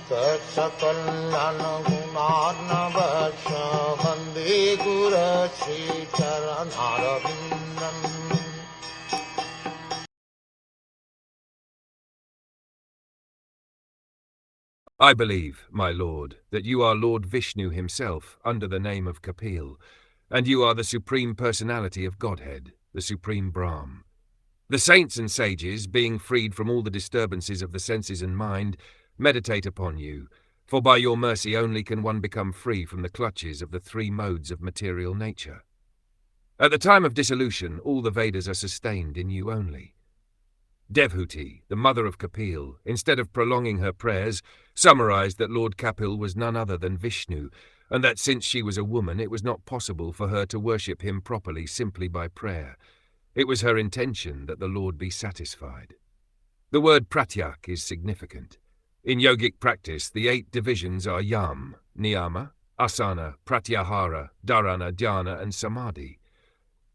Saksakalyan gunarnavasya Vande Guru Sri Charanaravindan. I believe, my lord, that you are Lord Vishnu himself, under the name of Kapil, and you are the Supreme Personality of Godhead, the Supreme Brahm. The saints and sages, being freed from all the disturbances of the senses and mind, meditate upon you, for by your mercy only can one become free from the clutches of the three modes of material nature. At the time of dissolution, all the Vedas are sustained in you only. Devhuti, the mother of Kapil, instead of prolonging her prayers, summarized that Lord Kapil was none other than Vishnu, and that since she was a woman it was not possible for her to worship him properly simply by prayer. It was her intention that the Lord be satisfied. The word pratyak is significant. In yogic practice, the 8 divisions are yam, niyama, asana, pratyahara, dharana, dhyana, and samadhi.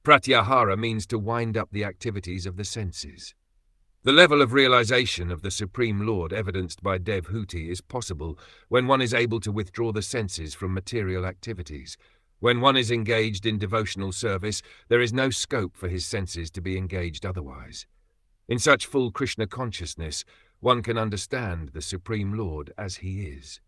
Pratyahara means to wind up the activities of the senses. The level of realization of the Supreme Lord evidenced by Devhuti is possible when one is able to withdraw the senses from material activities. When one is engaged in devotional service, there is no scope for his senses to be engaged otherwise. In such full Krishna consciousness, one can understand the Supreme Lord as he is.